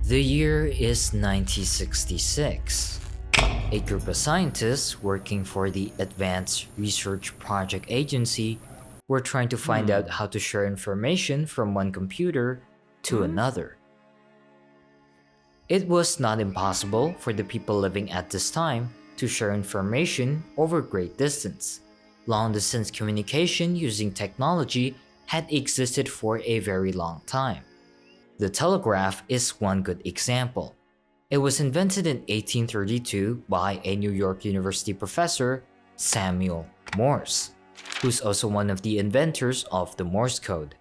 The year is 1966. A group of scientists working for the Advanced Research Project Agency were trying to find out how to share information from one computer to another. It was not impossible for the people living at this time to share information over great distance. Long-distance communication using technology had existed for a very long time. The telegraph is one good example. It was invented in 1832 by a New York University professor, Samuel Morse, who's also one of the inventors of the Morse code.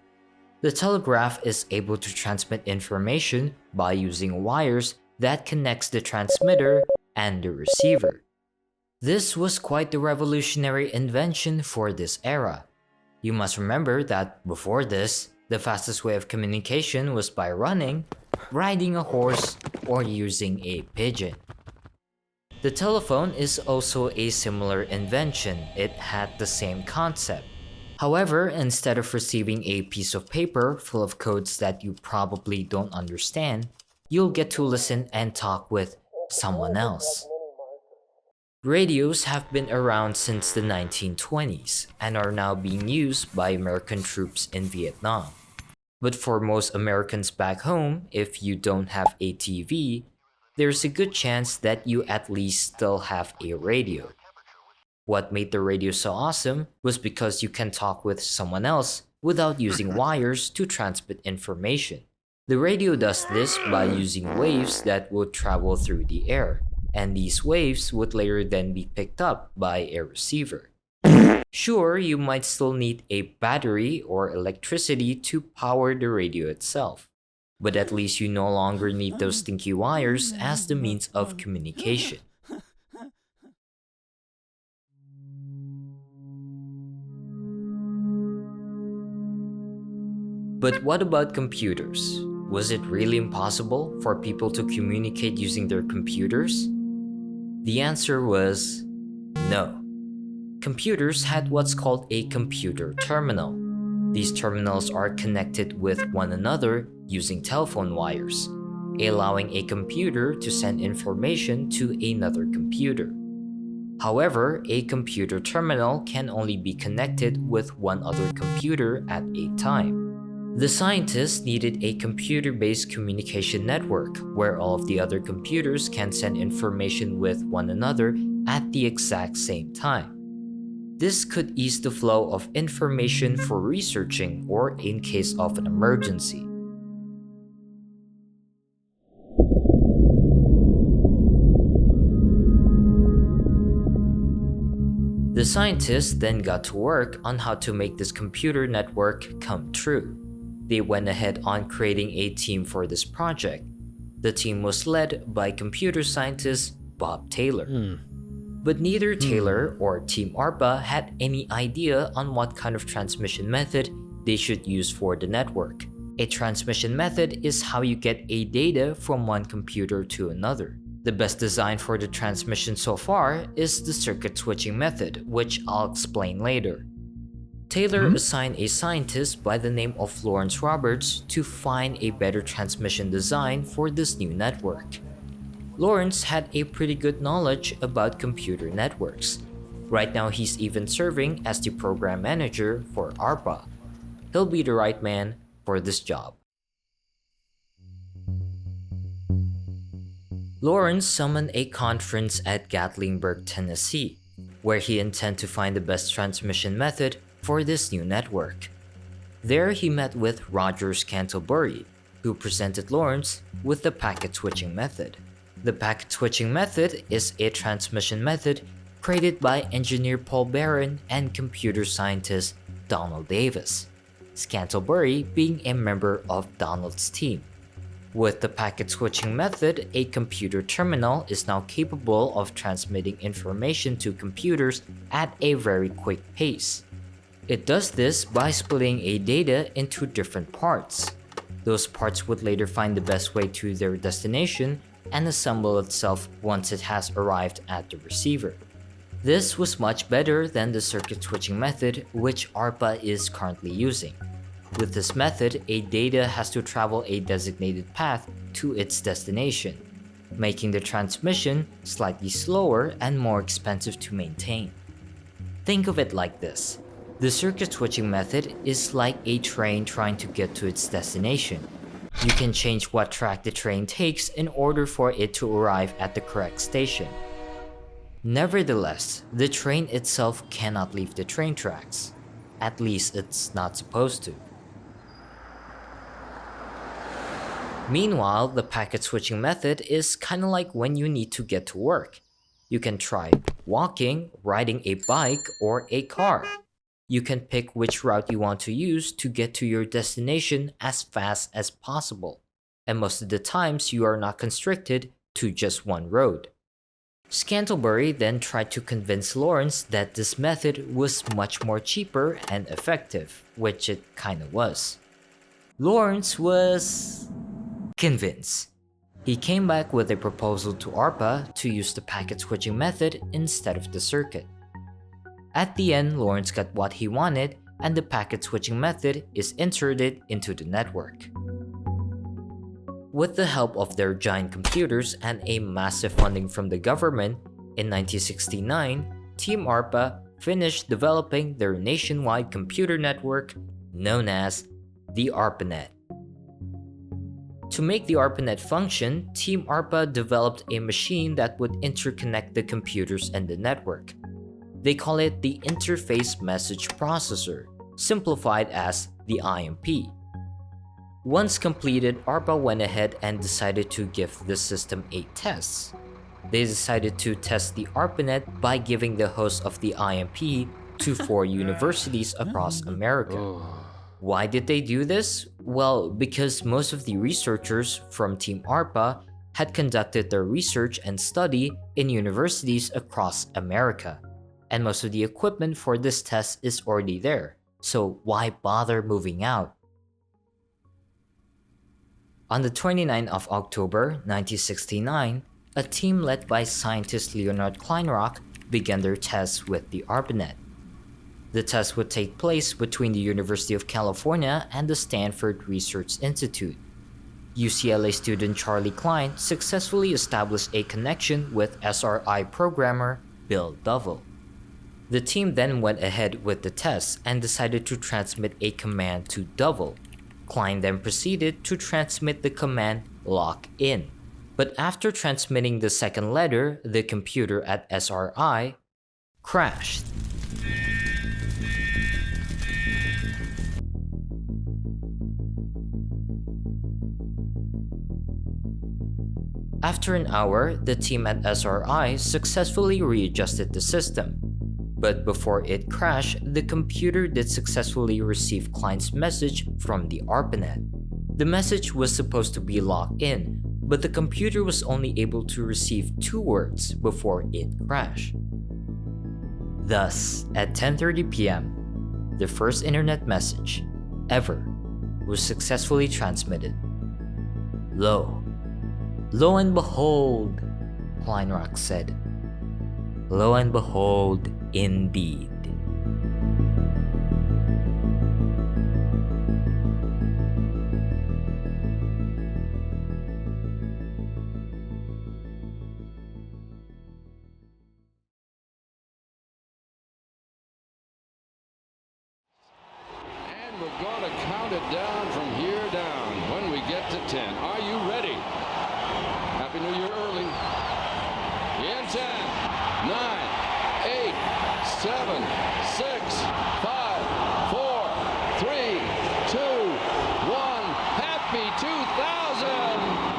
The telegraph is able to transmit information by using wires that connects the transmitter and the receiver. This was quite the revolutionary invention for this era. You must remember that before this, the fastest way of communication was by running, riding a horse, or using a pigeon. The telephone is also a similar invention. It had the same concept. However, instead of receiving a piece of paper full of codes that you probably don't understand, you'll get to listen and talk with someone else. Radios have been around since the 1920s and are now being used by American troops in Vietnam. But for most Americans back home, if you don't have a TV, there's a good chance that you at least still have a radio. What made the radio so awesome was because you can talk with someone else without using wires to transmit information. The radio does this by using waves that would travel through the air, and these waves would later then be picked up by a receiver. Sure, you might still need a battery or electricity to power the radio itself, but at least you no longer need those stinky wires as the means of communication. But what about computers? Was it really impossible for people to communicate using their computers? The answer was no. Computers had what's called a computer terminal. These terminals are connected with one another using telephone wires, allowing a computer to send information to another computer. However, a computer terminal can only be connected with one other computer at a time. The scientists needed a computer-based communication network where all of the other computers can send information with one another at the exact same time. This could ease the flow of information for researching or in case of an emergency. The scientists then got to work on how to make this computer network come true. They went ahead on creating a team for this project. The team was led by computer scientist Bob Taylor. But neither Taylor or Team ARPA had any idea on what kind of transmission method they should use for the network. A transmission method is how you get a data from one computer to another. The best design for the transmission so far is the circuit switching method, which I'll explain later. Taylor assigned a scientist by the name of Lawrence Roberts to find a better transmission design for this new network. Lawrence had a pretty good knowledge about computer networks. Right now he's even serving as the program manager for ARPA. He'll be the right man for this job. Lawrence summoned a conference at Gatlinburg, Tennessee, where he intended to find the best transmission method for this new network. There he met with Roger Scantlebury, who presented Lawrence with the packet switching method. The packet switching method is a transmission method created by engineer Paul Barron and computer scientist Donald Davis, Scantlebury being a member of Donald's team. With the packet switching method, a computer terminal is now capable of transmitting information to computers at a very quick pace. It does this by splitting a data into different parts. Those parts would later find the best way to their destination and assemble itself once it has arrived at the receiver. This was much better than the circuit switching method which ARPA is currently using. With this method, a data has to travel a designated path to its destination, making the transmission slightly slower and more expensive to maintain. Think of it like this. The circuit switching method is like a train trying to get to its destination. You can change what track the train takes in order for it to arrive at the correct station. Nevertheless, the train itself cannot leave the train tracks. At least it's not supposed to. Meanwhile, the packet switching method is kinda like when you need to get to work. You can try walking, riding a bike, or a car. You can pick which route you want to use to get to your destination as fast as possible, and most of the times you are not constricted to just one road. Scantlebury then tried to convince Lawrence that this method was much more cheaper and effective, which it kinda was. Lawrence was convinced. He came back with a proposal to ARPA to use the packet switching method instead of the circuit. At the end, Lawrence got what he wanted, and the packet switching method is inserted into the network. With the help of their giant computers and a massive funding from the government, in 1969, Team ARPA finished developing their nationwide computer network known as the ARPANET. To make the ARPANET function, Team ARPA developed a machine that would interconnect the computers and the network. They call it the Interface Message Processor, simplified as the IMP. Once completed, ARPA went ahead and decided to give the system 8 tests. They decided to test the ARPANET by giving the host of the IMP to 4 universities across America. Why did they do this? Well, because most of the researchers from Team ARPA had conducted their research and study in universities across America, and most of the equipment for this test is already there, so why bother moving out? On the 29th of October 1969, a team led by scientist Leonard Kleinrock began their tests with the ARPANET. The test would take place between the University of California and the Stanford Research Institute. UCLA student Charlie Klein successfully established a connection with SRI programmer Bill Duvall. The team then went ahead with the test and decided to transmit a command to Duvall. Klein then proceeded to transmit the command lock in. But after transmitting the second letter, the computer at SRI crashed. After an hour, the team at SRI successfully readjusted the system. But before it crashed, the computer did successfully receive Klein's message from the ARPANET. The message was supposed to be locked in, but the computer was only able to receive 2 words before it crashed. Thus, at 10:30 p.m., the first internet message ever was successfully transmitted. Lo and behold, Kleinrock said. Lo and behold, indeed. And we're going to count it down from here down when we get to 10. Are you ready? Happy New Year early. In 10, 9, 8, 7, 6, 5, 4, 3, 2, 1. Happy 2000!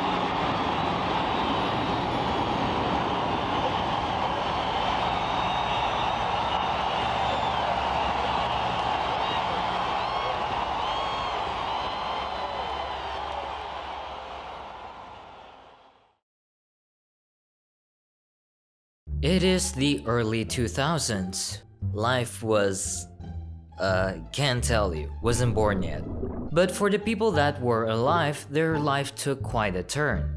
It is the early 2000s. Life was, can't tell you, wasn't born yet. But for the people that were alive, their life took quite a turn.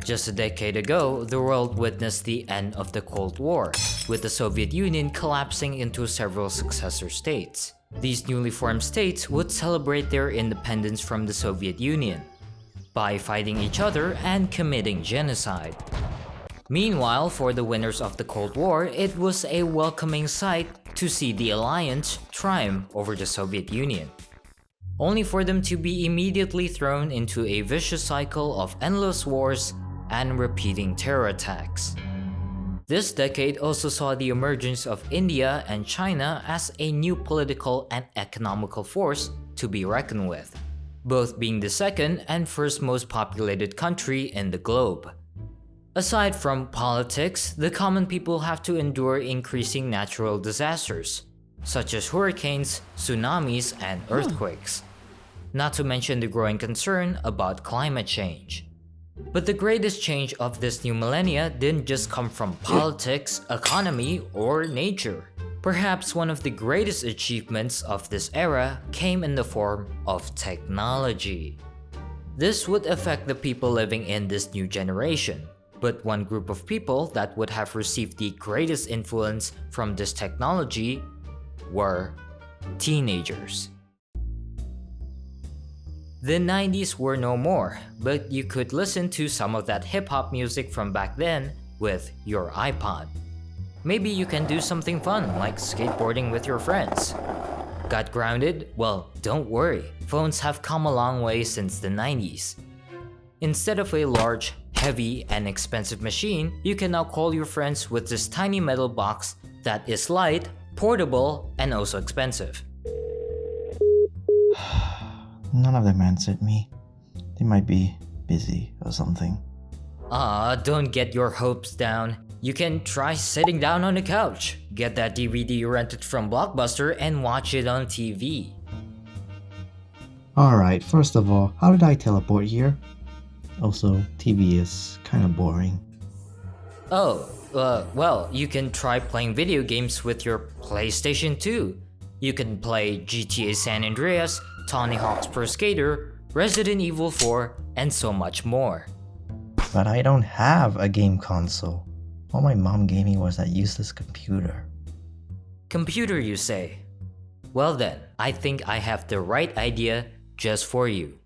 Just a decade ago, the world witnessed the end of the Cold War, with the Soviet Union collapsing into several successor states. These newly formed states would celebrate their independence from the Soviet Union. by fighting each other and committing genocide. Meanwhile, for the winners of the Cold War, it was a welcoming sight to see the Alliance triumph over the Soviet Union, only for them to be immediately thrown into a vicious cycle of endless wars and repeating terror attacks. This decade also saw the emergence of India and China as a new political and economical force to be reckoned with, both being the second and first most populated country in the globe. Aside from politics, the common people have to endure increasing natural disasters, such as hurricanes, tsunamis, and earthquakes, not to mention the growing concern about climate change. But the greatest change of this new millennia didn't just come from politics, economy, or nature. Perhaps one of the greatest achievements of this era came in the form of technology. This would affect the people living in this new generation, but one group of people that would have received the greatest influence from this technology were teenagers. The 90s were no more, but you could listen to some of that hip-hop music from back then with your iPod. Maybe you can do something fun like skateboarding with your friends. Got grounded? Well, don't worry, phones have come a long way since the 90s. Instead of a large, heavy, and expensive machine, you can now call your friends with this tiny metal box that is light, portable, and also expensive. None of them answered me. They might be busy or something. Don't get your hopes down. You can try sitting down on the couch, get that DVD you rented from Blockbuster, and watch it on TV. Alright, first of all, how did I teleport here? Also, TV is kinda boring. Well, you can try playing video games with your PlayStation 2. You can play GTA San Andreas, Tony Hawk's Pro Skater, Resident Evil 4, and so much more. But I don't have a game console. All my mom gave me was that useless computer. Computer, you say? Well then, I think I have the right idea just for you.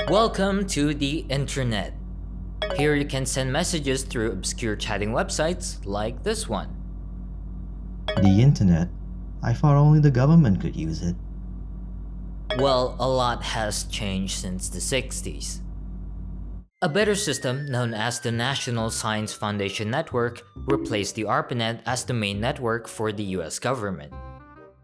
Welcome to the internet. Here you can send messages through obscure chatting websites like this one. The internet? I thought only the government could use it. Well, a lot has changed since the 60s. A better system, known as the National Science Foundation Network, replaced the ARPANET as the main network for the US government.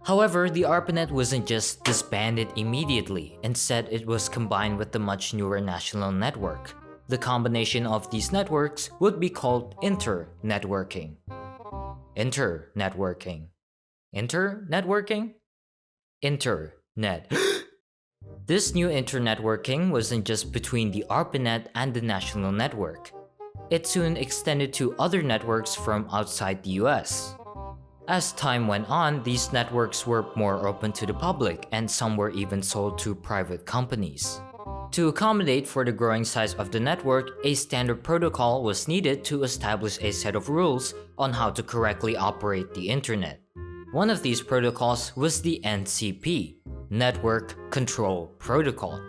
However, the ARPANET wasn't just disbanded immediately, instead it was combined with the much newer National Network. The combination of these networks would be called internetworking. Internetworking. Internetworking? Internet. This new internetworking wasn't just between the ARPANET and the national network. It soon extended to other networks from outside the US. As time went on, these networks were more open to the public, and some were even sold to private companies. To accommodate for the growing size of the network, a standard protocol was needed to establish a set of rules on how to correctly operate the internet. One of these protocols was the NCP, Network Control Protocol.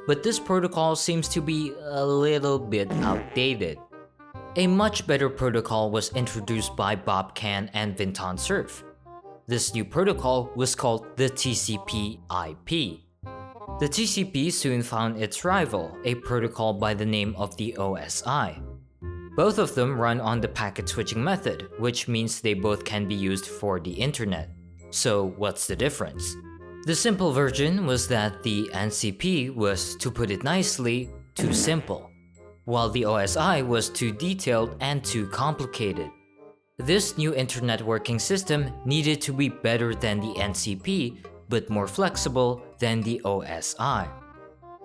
But this protocol seems to be a little bit outdated. A much better protocol was introduced by Bob Kahn and Vinton Cerf. This new protocol was called the TCP/IP. The TCP soon found its rival, a protocol by the name of the OSI. Both of them run on the packet switching method, which means they both can be used for the internet. So what's the difference? The simple version was that the NCP was, to put it nicely, too simple, while the OSI was too detailed and too complicated. This new internet working system needed to be better than the NCP, but more flexible than the OSI.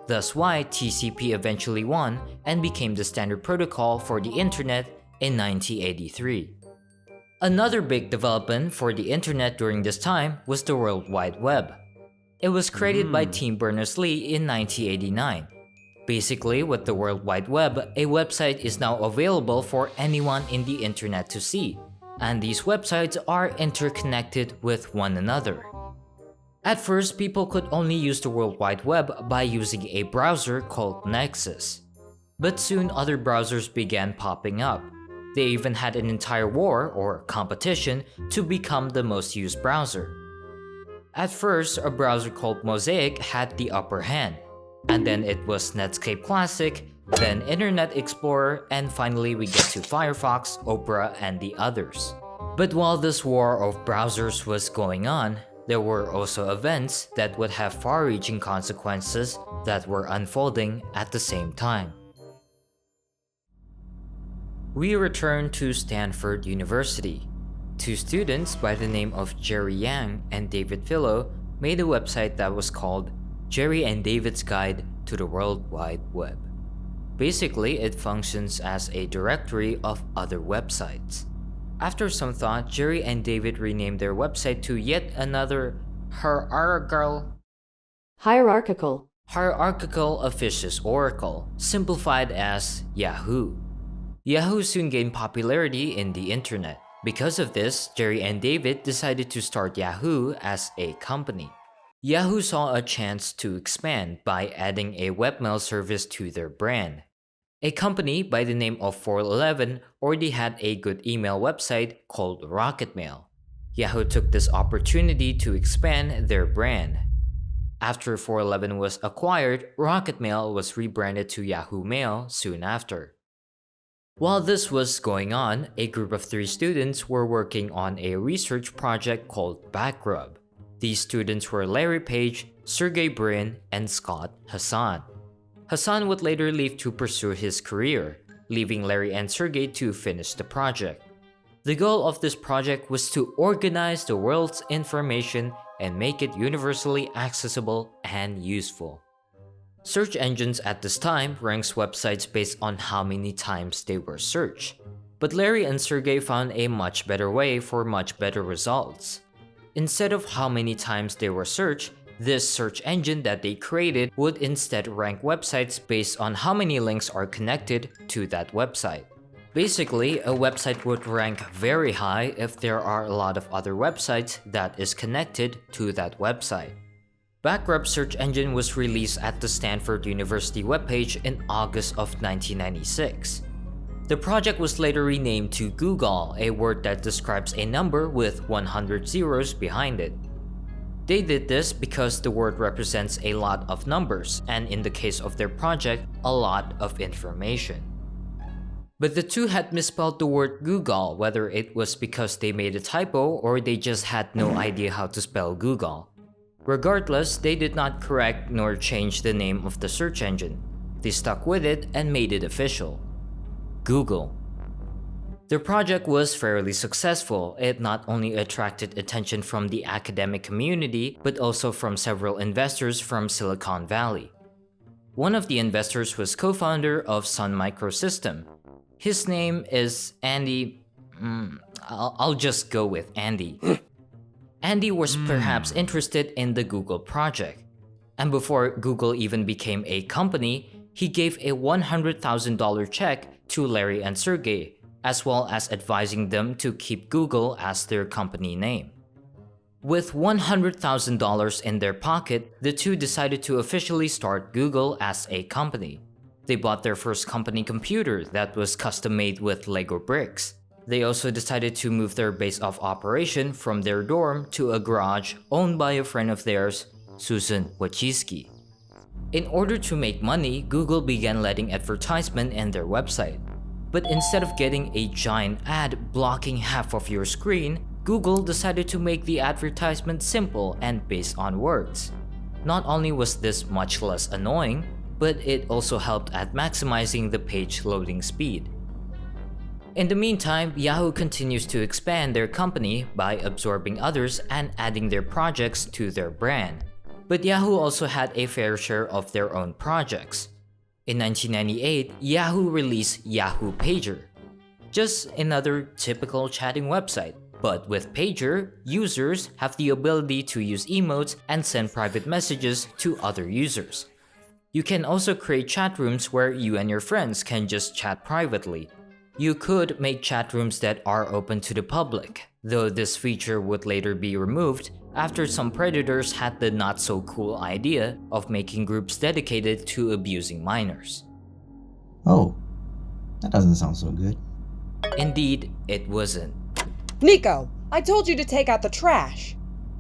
Thus why TCP eventually won and became the standard protocol for the internet in 1983. Another big development for the internet during this time was the World Wide Web. It was created by Tim Berners-Lee in 1989. Basically, with the World Wide Web, a website is now available for anyone in the internet to see, and these websites are interconnected with one another. At first, people could only use the World Wide Web by using a browser called Nexus. But soon other browsers began popping up. They even had an entire war or competition to become the most used browser. At first, a browser called Mosaic had the upper hand, and then it was Netscape Classic, then Internet Explorer, and finally we get to Firefox, Opera, and the others. But while this war of browsers was going on, there were also events that would have far-reaching consequences that were unfolding at the same time. We return to Stanford University. Two students by the name of Jerry Yang and David Philo made a website that was called Jerry and David's Guide to the World Wide Web. Basically, it functions as a directory of other websites. After some thought, Jerry and David renamed their website to yet another hierarchical officious oracle, simplified as Yahoo. Yahoo soon gained popularity in the internet. Because of this, Jerry and David decided to start Yahoo as a company. Yahoo saw a chance to expand by adding a webmail service to their brand. A company by the name of 411 already had a good email website called Rocketmail. Yahoo took this opportunity to expand their brand. After 411 was acquired, Rocketmail was rebranded to Yahoo Mail soon after. While this was going on, a group of 3 students were working on a research project called Backrub. These students were Larry Page, Sergey Brin, and Scott Hassan. Hassan would later leave to pursue his career, leaving Larry and Sergey to finish the project. The goal of this project was to organize the world's information and make it universally accessible and useful. Search engines at this time ranks websites based on how many times they were searched. But Larry and Sergey found a much better way for much better results. Instead of how many times they were searched, this search engine that they created would instead rank websites based on how many links are connected to that website. Basically, a website would rank very high if there are a lot of other websites that is connected to that website. Backrub search engine was released at the Stanford University webpage in August of 1996. The project was later renamed to Google, a word that describes a number with 100 zeros behind it. They did this because the word represents a lot of numbers, and in the case of their project, a lot of information. But the two had misspelled the word Google, whether it was because they made a typo or they just had no idea how to spell Google. Regardless, they did not correct nor change the name of the search engine. They stuck with it and made it official. Google. Their project was fairly successful. It not only attracted attention from the academic community, but also from several investors from Silicon Valley. One of the investors was co-founder of Sun Microsystem. His name is Andy. I'll just go with Andy. Andy was perhaps interested in the Google project. And before Google even became a company, he gave a $100,000 check to Larry and Sergey, as well as advising them to keep Google as their company name. With $100,000 in their pocket, the two decided to officially start Google as a company. They bought their first company computer that was custom-made with Lego bricks. They also decided to move their base of operation from their dorm to a garage owned by a friend of theirs, Susan Wojcicki. In order to make money, Google began letting advertisement in their website. But instead of getting a giant ad blocking half of your screen, Google decided to make the advertisement simple and based on words. Not only was this much less annoying, but it also helped at maximizing the page loading speed. In the meantime, Yahoo continues to expand their company by absorbing others and adding their projects to their brand. But Yahoo also had a fair share of their own projects. In 1998, Yahoo released Yahoo Pager. Just another typical chatting website, but with Pager, users have the ability to use emotes and send private messages to other users. You can also create chat rooms where you and your friends can just chat privately. You could make chat rooms that are open to the public, though this feature would later be removed after some predators had the not so cool idea of making groups dedicated to abusing minors. Oh, that doesn't sound so good. Indeed, it wasn't. Niko, I told you to take out the trash.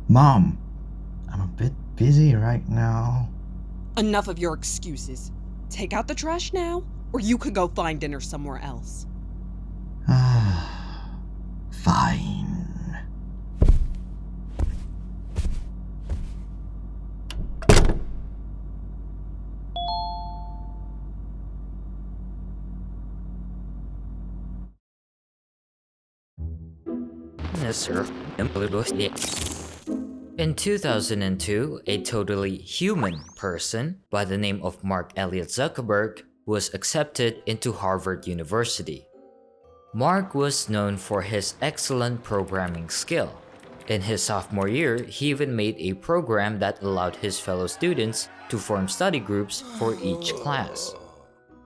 Mom, I'm a bit busy right now. Enough of your excuses. Take out the trash now, or you could go find dinner somewhere else. Fine. In 2002, a totally human person by the name of Mark Elliott Zuckerberg was accepted into Harvard University. Mark was known for his excellent programming skill. In his sophomore year, he even made a program that allowed his fellow students to form study groups for each class.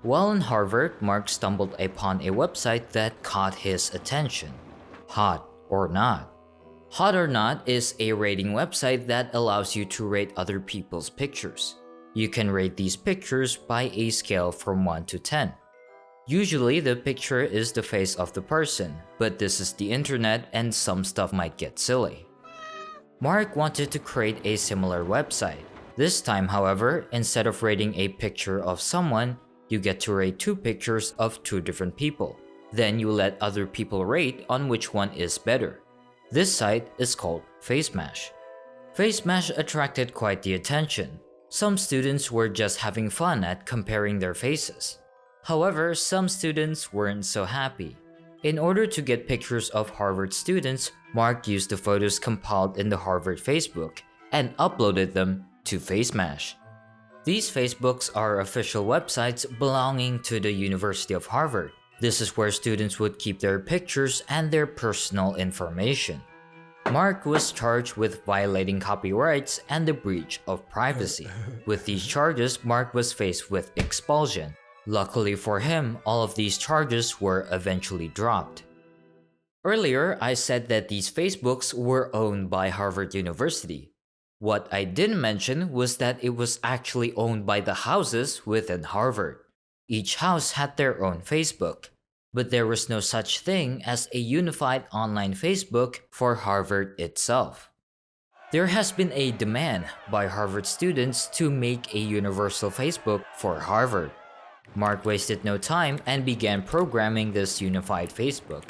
While in Harvard, Mark stumbled upon a website that caught his attention. Hot or Not. Hot or Not is a rating website that allows you to rate other people's pictures. You can rate these pictures by a scale from 1 to 10. Usually the picture is the face of the person, but this is the internet and some stuff might get silly. Mark wanted to create a similar website. This time, however, instead of rating a picture of someone, you get to rate 2 pictures of 2 different people. Then you let other people rate on which one is better. This site is called FaceMash. FaceMash attracted quite the attention. Some students were just having fun at comparing their faces. However, some students weren't so happy. In order to get pictures of Harvard students, Mark used the photos compiled in the Harvard Facebook and uploaded them to FaceMash. These Facebooks are official websites belonging to the University of Harvard. This is where students would keep their pictures and their personal information. Mark was charged with violating copyrights and the breach of privacy. With these charges, Mark was faced with expulsion. Luckily for him, all of these charges were eventually dropped. Earlier, I said that these Facebooks were owned by Harvard University. What I didn't mention was that it was actually owned by the houses within Harvard. Each house had their own Facebook, but there was no such thing as a unified online Facebook for Harvard itself. There has been a demand by Harvard students to make a universal Facebook for Harvard. Mark wasted no time and began programming this unified Facebook.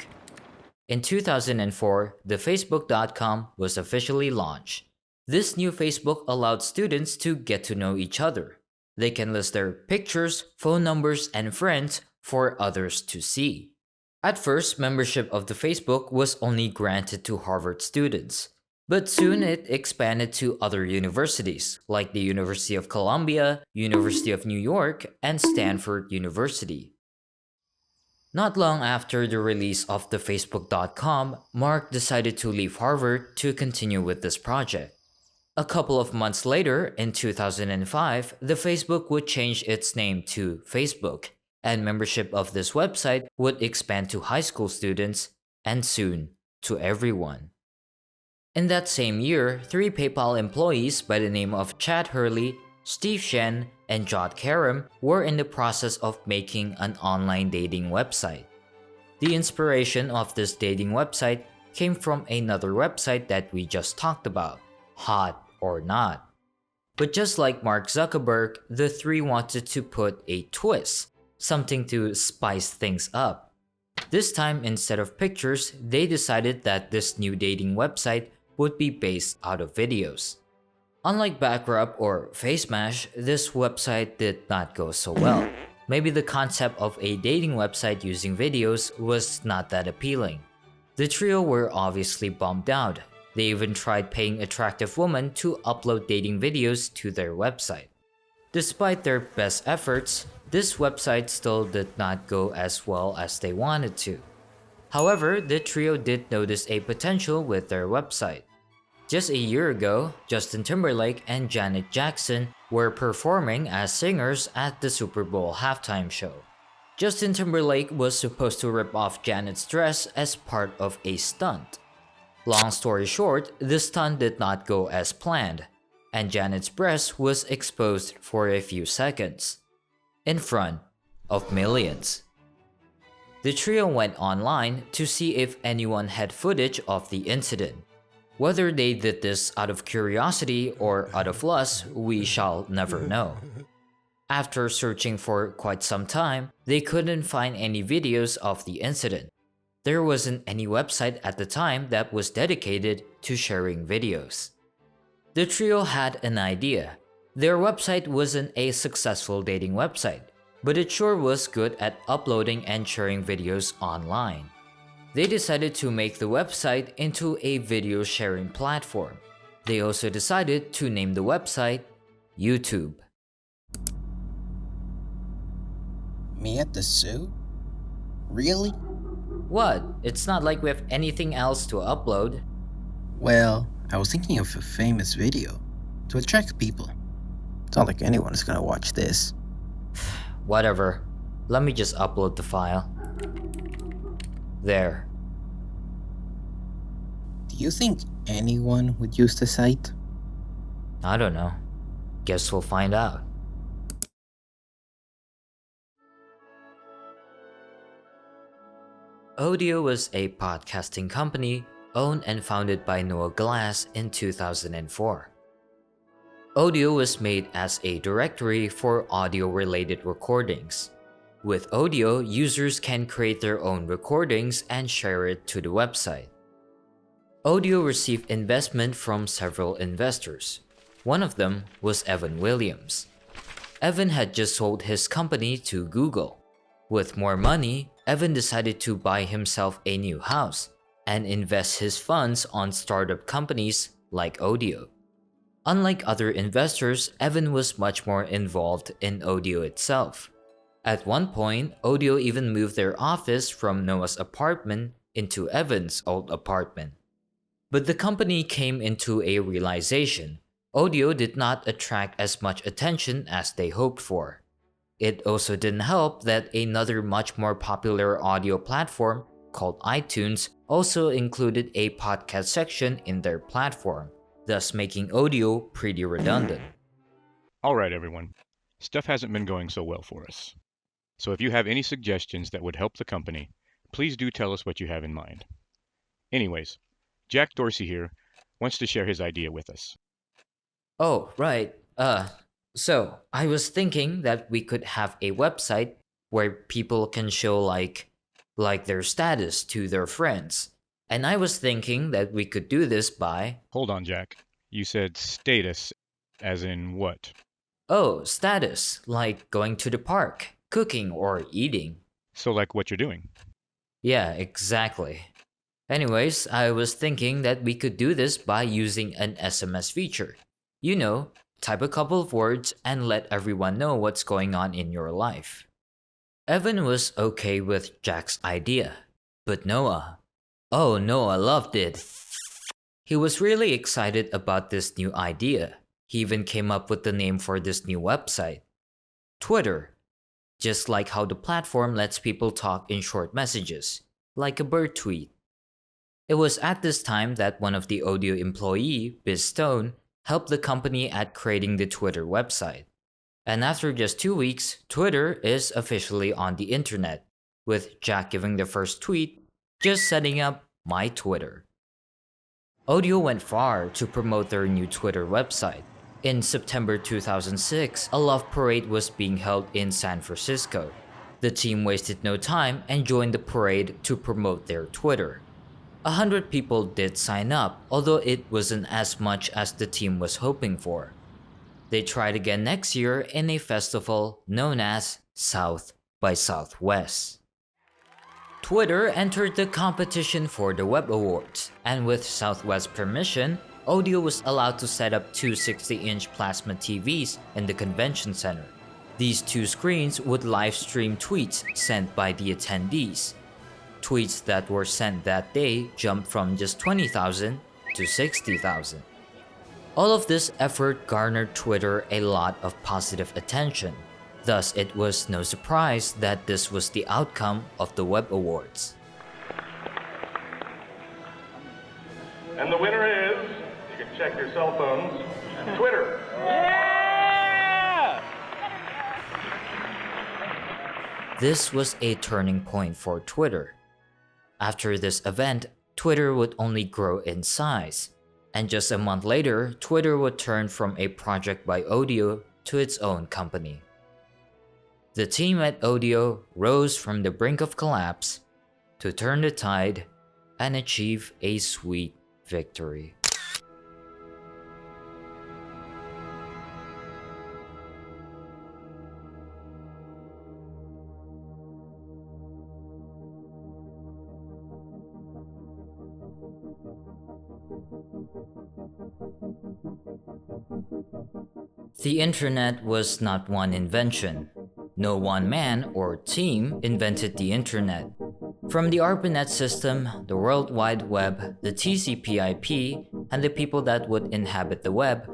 In 2004, the Facebook.com was officially launched. This new Facebook allowed students to get to know each other. They can list their pictures, phone numbers, and friends for others to see. At first, membership of the Facebook was only granted to Harvard students, but soon it expanded to other universities like the University of Columbia, University of New York, and Stanford University. Not long after the release of the Facebook.com, Mark decided to leave Harvard to continue with this project. A couple of months later, in 2005, the Facebook would change its name to Facebook, and membership of this website would expand to high school students and soon to everyone. In that same year, 3 PayPal employees by the name of Chad Hurley, Steve Shen, and Jod Karam were in the process of making an online dating website. The inspiration of this dating website came from another website that we just talked about, Hot or Not. But just like Mark Zuckerberg, the 3 wanted to put a twist, something to spice things up. This time, instead of pictures, they decided that this new dating website would be based out of videos. Unlike Backrub or FaceMash, this website did not go so well. Maybe the concept of a dating website using videos was not that appealing. The trio were obviously bummed out. They even tried paying attractive women to upload dating videos to their website. Despite their best efforts, this website still did not go as well as they wanted to. However, the trio did notice a potential with their website. Just a year ago, Justin Timberlake and Janet Jackson were performing as singers at the Super Bowl halftime show. Justin Timberlake was supposed to rip off Janet's dress as part of a stunt. Long story short, the stunt did not go as planned, and Janet's breast was exposed for a few seconds, in front of millions. The trio went online to see if anyone had footage of the incident. Whether they did this out of curiosity or out of lust, we shall never know. After searching for quite some time, they couldn't find any videos of the incident. There wasn't any website at the time that was dedicated to sharing videos. The trio had an idea. Their website wasn't a successful dating website, but it sure was good at uploading and sharing videos online. They decided to make the website into a video sharing platform. They also decided to name the website YouTube. Me at the zoo? Really? What? It's not like we have anything else to upload. Well, I was thinking of a famous video to attract people. It's not like anyone is gonna watch this. Whatever. Let me just upload the file. There. Do you think anyone would use the site? I don't know. Guess we'll find out. Audio was a podcasting company owned and founded by Noah Glass in 2004. Audio was made as a directory for audio-related recordings. With Audio, users can create their own recordings and share it to the website. Audio received investment from several investors. One of them was Evan Williams. Evan had just sold his company to Google. With more money, Evan decided to buy himself a new house and invest his funds on startup companies like Audio. Unlike other investors, Evan was much more involved in Audio itself. At one point, Audio even moved their office from Noah's apartment into Evan's old apartment. But the company came into a realization. Audio did not attract as much attention as they hoped for. It also didn't help that another much more popular audio platform called iTunes also included a podcast section in their platform, thus making Audio pretty redundant. Alright everyone, stuff hasn't been going so well for us. So if you have any suggestions that would help the company, please do tell us what you have in mind. Anyways, Jack Dorsey here wants to share his idea with us. Oh, right. So I was thinking that we could have a website where people can show like their status to their friends. And I was thinking that we could do this by... Hold on, Jack. You said status, as in what? Oh, status, like going to the park, cooking, or eating. So like what you're doing? Yeah, exactly. Anyways, I was thinking that we could do this by using an SMS feature. You know, type a couple of words and let everyone know what's going on in your life. Evan was okay with Jack's idea, but Noah loved it. He was really excited about this new idea. He even came up with the name for this new website, Twitter. Just like how the platform lets people talk in short messages, like a bird tweet. It was at this time that one of the Audio employee, Biz Stone, helped the company at creating the Twitter website. And after just 2 weeks, Twitter is officially on the internet, with Jack giving the first tweet, just setting up my Twitter. Audio went far to promote their new Twitter website. In September 2006, a love parade was being held in San Francisco. The team wasted no time and joined the parade to promote their Twitter. 100 people did sign up, although it wasn't as much as the team was hoping for. They tried again next year in a festival known as South by Southwest. Twitter entered the competition for the Web Awards, and with Southwest's permission, Audio was allowed to set up two 60-inch plasma TVs in the convention center. These two screens would live stream tweets sent by the attendees. Tweets that were sent that day jumped from just 20,000 to 60,000. All of this effort garnered Twitter a lot of positive attention. Thus, it was no surprise that this was the outcome of the Web Awards. And the winner is, you can check your cell phones, Twitter. This was a turning point for Twitter. After this event, Twitter would only grow in size, and just a month later, Twitter would turn from a project by Odeo to its own company. The team at Odeo rose from the brink of collapse to turn the tide and achieve a sweet victory. The internet was not one invention. No one man or team invented the internet. From the ARPANET system, the World Wide Web, the TCP/IP, and the people that would inhabit the web,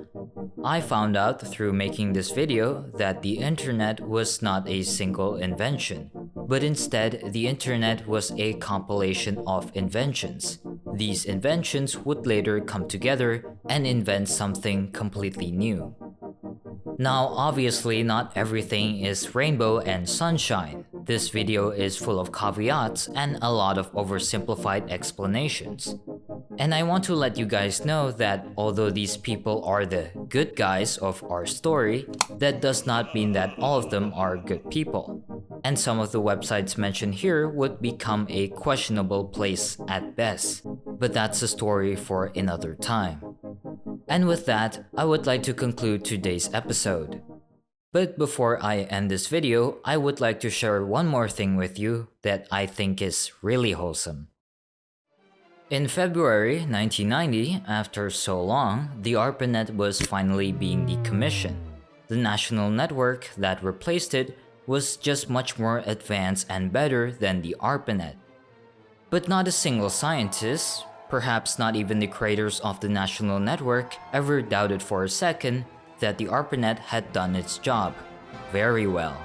I found out through making this video that the internet was not a single invention, but instead the internet was a compilation of inventions. These inventions would later come together and invent something completely new. Now, obviously, not everything is rainbow and sunshine. This video is full of caveats and a lot of oversimplified explanations. And I want to let you guys know that although these people are the good guys of our story, that does not mean that all of them are good people. And some of the websites mentioned here would become a questionable place at best. But that's a story for another time. And with that, I would like to conclude today's episode. But before I end this video, I would like to share one more thing with you that I think is really wholesome. In February 1990, after so long, the ARPANET was finally being decommissioned. The national network that replaced it was just much more advanced and better than the ARPANET. But not a single scientist, perhaps not even the creators of the national network, ever doubted for a second that the ARPANET had done its job very well.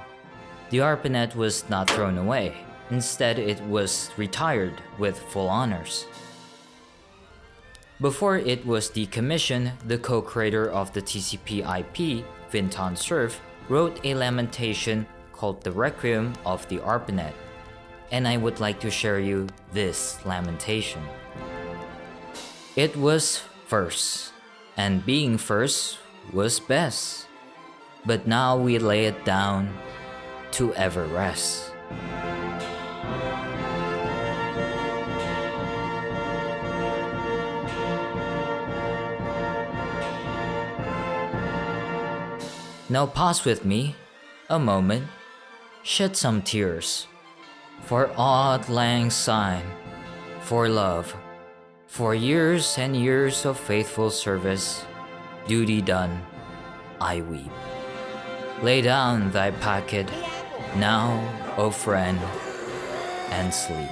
The ARPANET was not thrown away. Instead, it was retired with full honors. Before it was decommissioned, the co-creator of the TCP/IP, Vinton Cerf, wrote a lamentation called the Requiem of the ARPANET, and I would like to share you this lamentation. It was first, and being first was best, but now we lay it down to ever rest. Now pause with me a moment, shed some tears, for Auld Lang Syne, for love, for years and years of faithful service, duty done, I weep. Lay down thy packet, now, O friend, and sleep.